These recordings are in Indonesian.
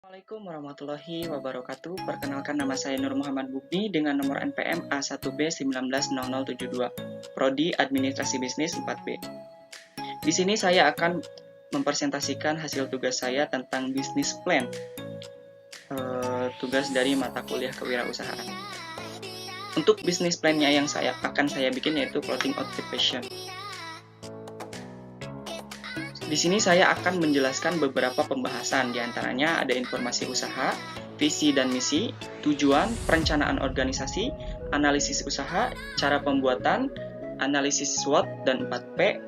Assalamualaikum warahmatullahi wabarakatuh. Perkenalkan, nama saya Nur Muhammad Bukni dengan nomor NPM A1B190072, Prodi Administrasi Bisnis 4B. Di sini saya akan mempresentasikan hasil tugas saya tentang bisnis plan, tugas dari mata kuliah kewirausahaan. Untuk bisnis plan-nya yang akan saya bikin yaitu Plotting Out the Passion. Di sini saya akan menjelaskan beberapa pembahasan, diantaranya ada informasi usaha, visi dan misi, tujuan, perencanaan organisasi, analisis usaha, cara pembuatan, analisis SWOT, dan 4P,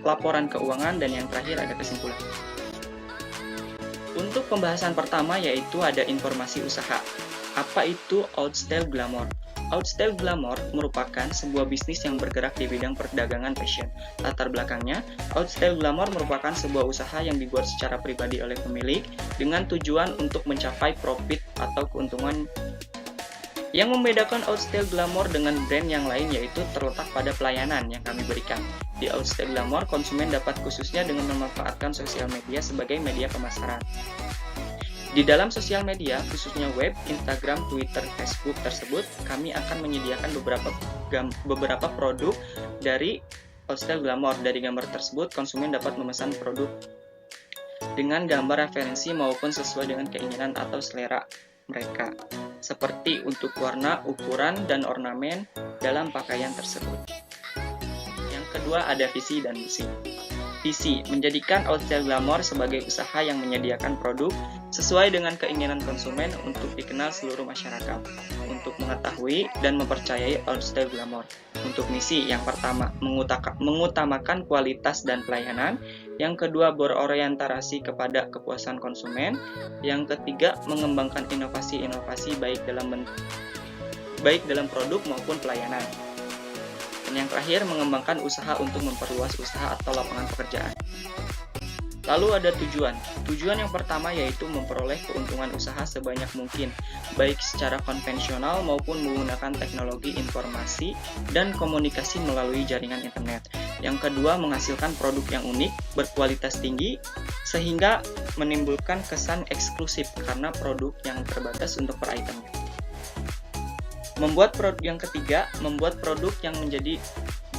laporan keuangan, dan yang terakhir ada kesimpulan. Untuk pembahasan pertama yaitu ada informasi usaha. Apa itu Outstyle Glamour? Outstyle Glamour merupakan sebuah bisnis yang bergerak di bidang perdagangan fashion. Latar belakangnya, Outstyle Glamour merupakan sebuah usaha yang dibuat secara pribadi oleh pemilik dengan tujuan untuk mencapai profit atau keuntungan. Yang membedakan Outstyle Glamour dengan brand yang lain yaitu terletak pada pelayanan yang kami berikan. Di Outstyle Glamour, konsumen dapat khususnya dengan memanfaatkan sosial media sebagai media pemasaran. Di dalam sosial media, khususnya web, Instagram, Twitter, Facebook tersebut, kami akan menyediakan beberapa produk dari Outstyle Glamour. Dari gambar tersebut, konsumen dapat memesan produk dengan gambar referensi maupun sesuai dengan keinginan atau selera mereka, seperti untuk warna, ukuran, dan ornamen dalam pakaian tersebut. Yang kedua ada visi dan misi. Visi, menjadikan Outstyle Glamour sebagai usaha yang menyediakan produk sesuai dengan keinginan konsumen untuk dikenal seluruh masyarakat, untuk mengetahui dan mempercayai Outstyle Glamour. Untuk misi, yang pertama, mengutamakan kualitas dan pelayanan. Yang kedua, berorientasi kepada kepuasan konsumen. Yang ketiga, mengembangkan inovasi-inovasi baik dalam produk maupun pelayanan. Dan yang terakhir, mengembangkan usaha untuk memperluas usaha atau lapangan pekerjaan. Lalu ada tujuan. Tujuan yang pertama yaitu memperoleh keuntungan usaha sebanyak mungkin, baik secara konvensional maupun menggunakan teknologi informasi dan komunikasi melalui jaringan internet. Yang kedua, menghasilkan produk yang unik, berkualitas tinggi, sehingga menimbulkan kesan eksklusif karena produk yang terbatas untuk per itemnya. Yang ketiga, membuat produk yang menjadi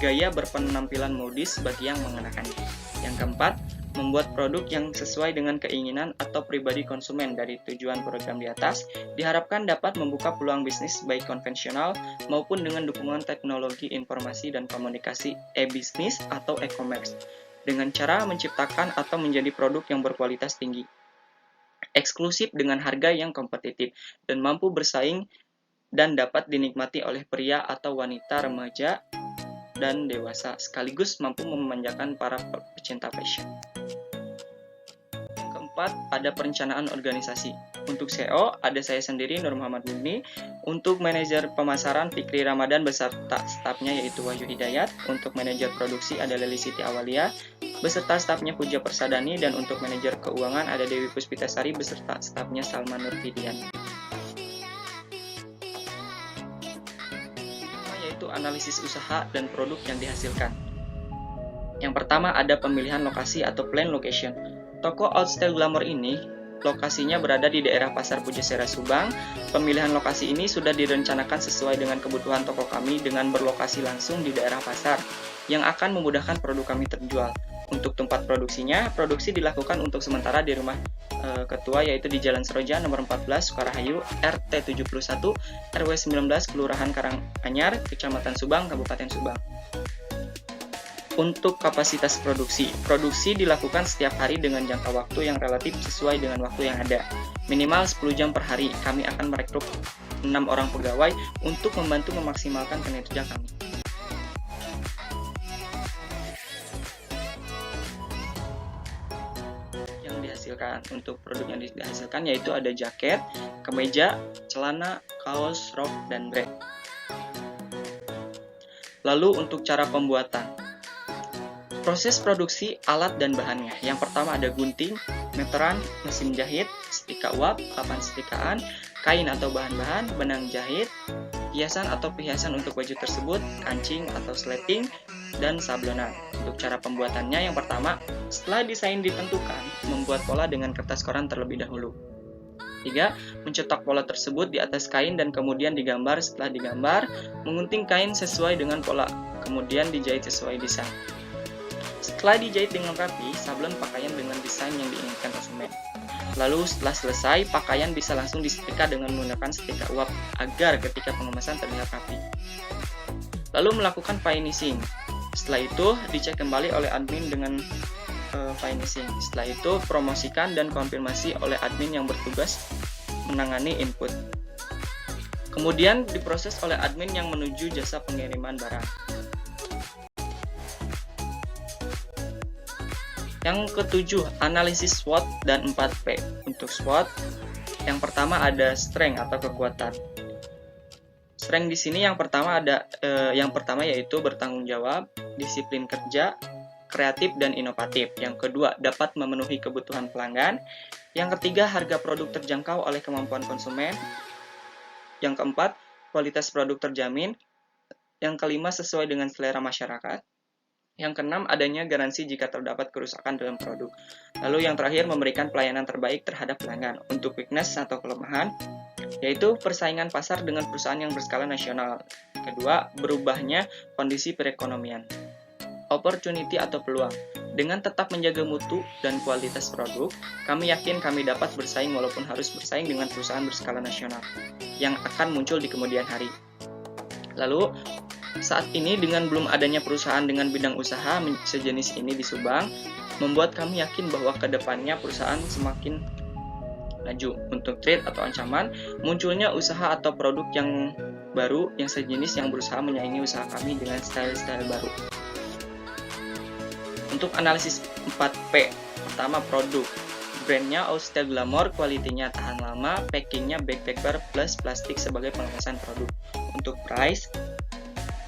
gaya berpenampilan modis bagi yang mengenakannya. Yang keempat, membuat produk yang sesuai dengan keinginan atau pribadi konsumen. Dari tujuan program di atas, diharapkan dapat membuka peluang bisnis baik konvensional maupun dengan dukungan teknologi informasi dan komunikasi e-bisnis atau e-commerce, dengan cara menciptakan atau menjadi produk yang berkualitas tinggi, eksklusif dengan harga yang kompetitif, dan mampu bersaing dan dapat dinikmati oleh pria atau wanita, remaja, dan dewasa, sekaligus mampu memanjakan para pecinta fashion. Yang keempat, ada perencanaan organisasi. Untuk CEO, ada saya sendiri, Nur Muhammad Bukni. Untuk manajer pemasaran, Fikri Ramadan beserta stafnya yaitu Wahyu Hidayat. Untuk manajer produksi ada Leli Siti Awalia beserta stafnya Puja Persadani. Dan untuk manajer keuangan ada Dewi Puspitasari beserta stafnya Salma Nurfidian. Yaitu analisis usaha dan produk yang dihasilkan. Yang pertama ada pemilihan lokasi atau plan location. Toko Outstyle Glamour ini lokasinya berada di daerah Pasar Pujasera Subang. Pemilihan lokasi ini sudah direncanakan sesuai dengan kebutuhan toko kami dengan berlokasi langsung di daerah pasar yang akan memudahkan produk kami terjual. Untuk tempat produksinya, produksi dilakukan untuk sementara di rumah ketua yaitu di Jalan Seroja nomor 14 Sukarahayu RT 71 RW 19 Kelurahan Karanganyar Kecamatan Subang Kabupaten Subang. Untuk kapasitas produksi dilakukan setiap hari dengan jangka waktu yang relatif sesuai dengan waktu yang ada. Minimal 10 jam per hari. Kami akan merekrut 6 orang pegawai untuk membantu memaksimalkan kinerja kami. Untuk produk yang dihasilkan yaitu ada jaket, kemeja, celana, kaos, rok, dan bag. Lalu untuk cara pembuatan. Proses produksi alat dan bahannya. Yang pertama ada gunting, meteran, mesin jahit, setrika uap, papan setrikaan, kain atau bahan-bahan, benang jahit, hiasan atau perhiasan untuk baju tersebut, kancing atau sleting, dan sablonan. Untuk cara pembuatannya, yang pertama, setelah desain ditentukan, membuat pola dengan kertas koran terlebih dahulu. 3. Mencetak pola tersebut di atas kain dan kemudian digambar. Setelah digambar, mengunting kain sesuai dengan pola, kemudian dijahit sesuai desain. Setelah dijahit dengan rapi, sablon pakaian dengan desain yang diinginkan konsumen. Lalu setelah selesai, pakaian bisa langsung disetrika dengan menggunakan setrika uap agar ketika pengemesan terlihat rapi. Lalu melakukan finishing. Setelah itu, dicek kembali oleh admin dengan finishing. Setelah itu, promosikan dan konfirmasi oleh admin yang bertugas menangani input. Kemudian diproses oleh admin yang menuju jasa pengiriman barang. Yang ketujuh, analisis SWOT dan 4P. Untuk SWOT, yang pertama ada strength atau kekuatan. Strength di sini yang pertama yaitu bertanggung jawab, disiplin kerja, kreatif dan inovatif. Yang kedua, dapat memenuhi kebutuhan pelanggan. Yang ketiga, harga produk terjangkau oleh kemampuan konsumen. Yang keempat, kualitas produk terjamin. Yang kelima, sesuai dengan selera masyarakat. Yang keenam, adanya garansi jika terdapat kerusakan dalam produk. Lalu yang terakhir, memberikan pelayanan terbaik terhadap pelanggan. Untuk weakness atau kelemahan, yaitu persaingan pasar dengan perusahaan yang berskala nasional. Kedua, berubahnya kondisi perekonomian. Opportunity atau peluang. Dengan tetap menjaga mutu dan kualitas produk, kami yakin kami dapat bersaing walaupun harus bersaing dengan perusahaan berskala nasional yang akan muncul di kemudian hari. Lalu, saat ini dengan belum adanya perusahaan dengan bidang usaha sejenis ini di Subang, membuat kami yakin bahwa ke depannya perusahaan semakin maju. Untuk threat atau ancaman, munculnya usaha atau produk yang baru yang sejenis yang berusaha menyaingi usaha kami dengan style-style baru. Untuk analisis 4P, pertama produk. Brandnya Outstyle Glamour, kualitinya tahan lama, packingnya bag paper plus plastik sebagai pengemesan produk. Untuk price,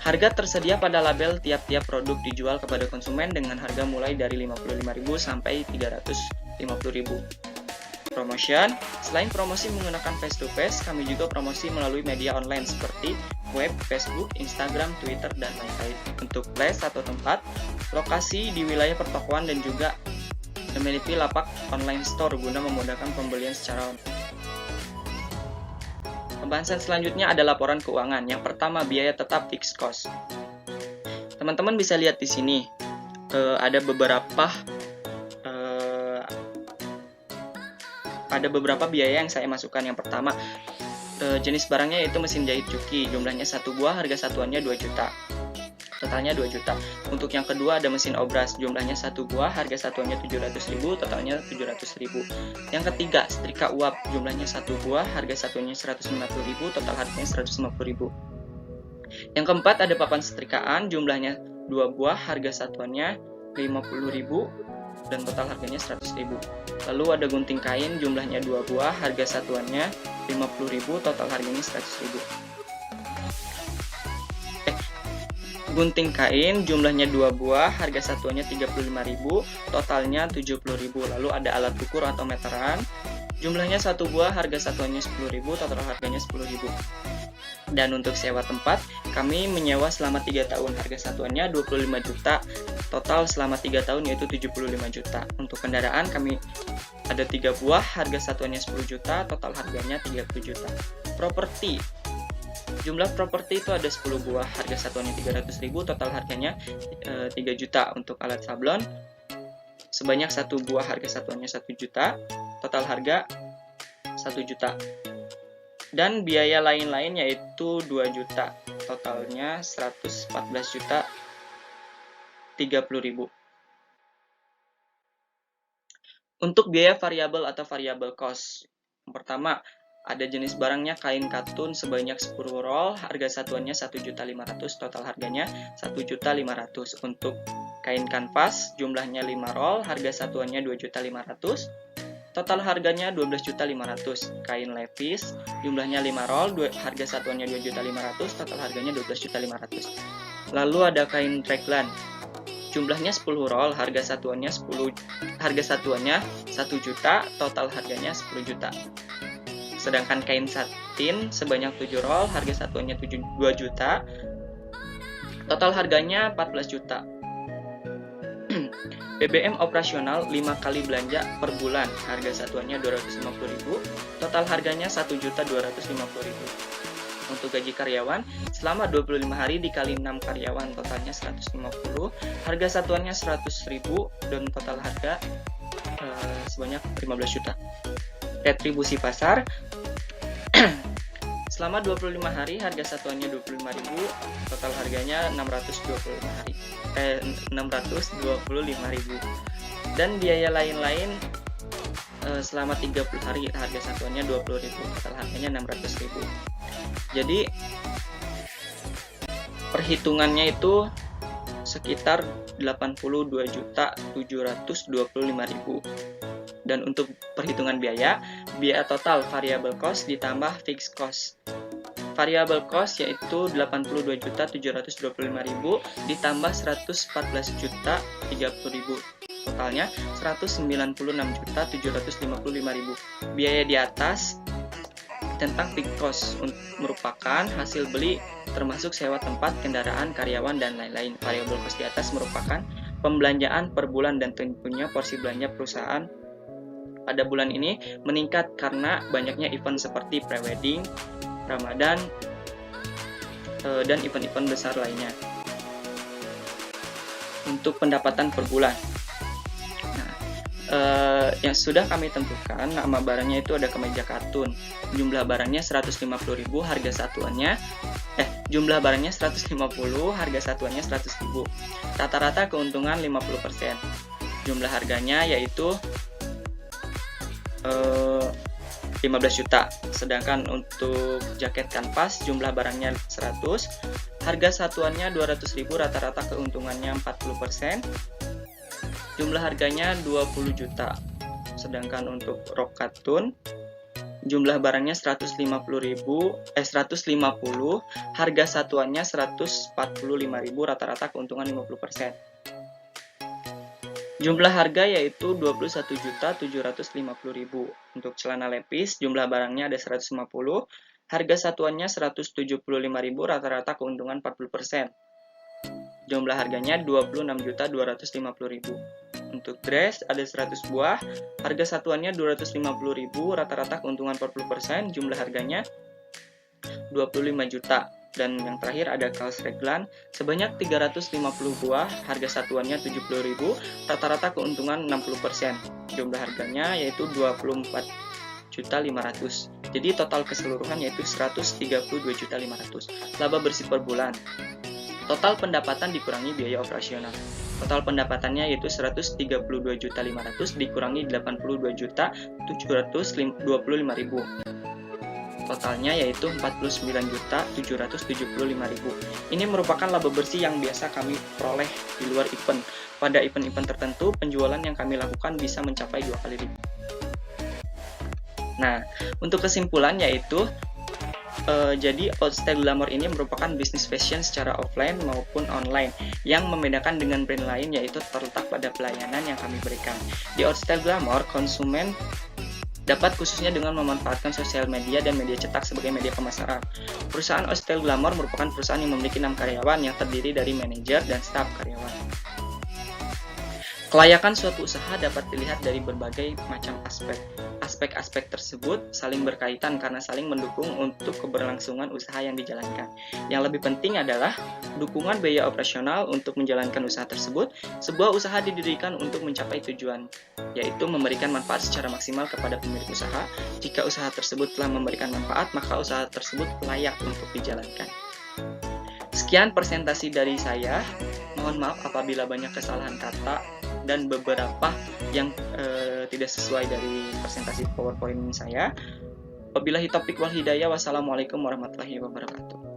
harga tersedia pada label tiap-tiap produk dijual kepada konsumen dengan harga mulai dari Rp55.000 sampai Rp350.000. Promotion, selain promosi menggunakan face-to-face, kami juga promosi melalui media online seperti web, Facebook, Instagram, Twitter, dan lain-lain. Untuk place atau tempat, lokasi di wilayah pertokoan dan juga memiliki lapak online store guna memudahkan pembelian secara online. Pembahasan selanjutnya ada laporan keuangan. Yang pertama, biaya tetap fixed cost. Teman-teman bisa lihat di sini ada beberapa biaya yang saya masukkan. Yang pertama, jenis barangnya yaitu mesin jahit Juki, jumlahnya 1 buah, harga satuannya 2 juta. Totalnya 2 juta. Untuk yang kedua ada mesin obras, jumlahnya 1 buah, harga satuannya 700.000, totalnya 700.000. Yang ketiga, setrika uap, jumlahnya 1 buah, harga satuannya 150.000, total harganya 150.000. Yang keempat ada papan setrikaan, jumlahnya 2 buah, harga satuannya 50.000 dan total harganya 100.000. Lalu ada gunting kain, jumlahnya 2 buah, harga satuannya 50.000, total harganya 100.000. Gunting kain, jumlahnya 2 buah, harga satuannya 35.000, totalnya 70.000. Lalu ada alat ukur atau meteran, jumlahnya 1 buah, harga satuannya 10.000, total harganya 10.000. Dan untuk sewa tempat, kami menyewa selama 3 tahun, harga satuannya 25 juta, total selama 3 tahun yaitu 75 juta. Untuk kendaraan kami ada 3 buah, harga satuannya 10 juta, total harganya 30 juta. Properti, jumlah properti itu ada 10 buah, harga satuannya 300.000, total harganya 3 juta. Untuk alat sablon, sebanyak 1 buah, harga satuannya 1 juta, total harga 1 juta. Dan biaya lain-lain yaitu 2 juta, totalnya 114 juta 30.000. Untuk biaya variabel atau variable cost, yang pertama ada jenis barangnya kain katun sebanyak 10 roll, harga satuannya 1.500.000, total harganya 1.500.000. Untuk kain kanvas jumlahnya 5 roll, harga satuannya 2.500.000, total harganya 12.500.000. Kain levis jumlahnya 5 roll, harga satuannya 2.500.000, total harganya 12.500.000. Lalu ada kain raglan, jumlahnya 10 roll, harga satuannya 1 juta, total harganya 10 juta. Sedangkan kain satin sebanyak 7 roll, harga satuannya 2 juta. Total harganya 14 juta. BBM operasional 5 kali belanja per bulan, harga satuannya 250.000, total harganya 1.250.000. Untuk gaji karyawan, selama 25 hari dikali 6 karyawan, totalnya 150, harga satuannya 100.000, dan total harga sebanyak 15 juta. Retribusi pasar, selama 25 hari, harga satuannya 25.000, total harganya 625.000. Dan biaya lain-lain selama 30 hari, harga satuannya 20.000, total harganya 600.000. Jadi perhitungannya itu sekitar 82.725.000. Dan untuk perhitungan biaya total variable cost ditambah fixed cost. Variable cost yaitu 82.725.000 ditambah 114.030.000. Totalnya 196.755.000. Biaya di atas tentang fixed cost merupakan hasil beli termasuk sewa tempat, kendaraan, karyawan, dan lain-lain. Variable cost di atas merupakan pembelanjaan per bulan dan tentunya porsi belanja perusahaan pada bulan ini meningkat karena banyaknya event seperti prewedding, Ramadan, dan event-event besar lainnya. Untuk pendapatan per bulan, yang sudah kami tentukan, nama barangnya itu ada kemeja katun. Jumlah barangnya 150.000, harga satuannya jumlah barangnya 150, harga satuannya 100.000. Rata-rata keuntungan 50%. Jumlah harganya yaitu 15 juta. Sedangkan untuk jaket kanvas jumlah barangnya 100, harga satuannya 200.000, rata-rata keuntungannya 40%. Jumlah harganya 20 juta. Sedangkan untuk rok katun jumlah barangnya 150, harga satuannya 145.000, rata-rata keuntungan 50%. Jumlah harga yaitu 21.750.000. Untuk celana lepis jumlah barangnya ada 150, harga satuannya 175.000, rata-rata keuntungan 40%. Jumlah harganya 26.250.000. Untuk dress ada 100 buah, harga satuannya 250.000, rata-rata keuntungan 40%, jumlah harganya 25 juta. Dan yang terakhir ada kaos reglan sebanyak 350 buah, harga satuannya 70.000, rata-rata keuntungan 60%. Jumlah harganya yaitu 24.500.000. Jadi total keseluruhan yaitu 132.500.000. Laba bersih per bulan. Total pendapatan dikurangi biaya operasional. Total pendapatannya yaitu 132.500.000 dikurangi 82.725.000. Totalnya yaitu 49.775.000. Ini merupakan laba bersih yang biasa kami peroleh di luar event. Pada event-event tertentu, penjualan yang kami lakukan bisa mencapai 2 kali lipat. Nah, untuk kesimpulan yaitu jadi Outstyle Glamour ini merupakan bisnis fashion secara offline maupun online. Yang membedakan dengan brand lain yaitu terletak pada pelayanan yang kami berikan. Di Outstyle Glamour, konsumen dapat khususnya dengan memanfaatkan sosial media dan media cetak sebagai media pemasaran. Perusahaan Outstyle Glamour merupakan perusahaan yang memiliki 6 karyawan yang terdiri dari manajer dan staf karyawan. Kelayakan suatu usaha dapat dilihat dari berbagai macam aspek. Aspek-aspek tersebut saling berkaitan karena saling mendukung untuk keberlangsungan usaha yang dijalankan. Yang lebih penting adalah dukungan biaya operasional untuk menjalankan usaha tersebut. Sebuah usaha didirikan untuk mencapai tujuan, yaitu memberikan manfaat secara maksimal kepada pemilik usaha. Jika usaha tersebut telah memberikan manfaat, maka usaha tersebut layak untuk dijalankan. Sekian presentasi dari saya. Mohon maaf apabila banyak kesalahan kata dan beberapa yang tidak sesuai dari presentasi PowerPoint saya. Wabillahi taufiq wal hidayah. Wassalamualaikum warahmatullahi wabarakatuh.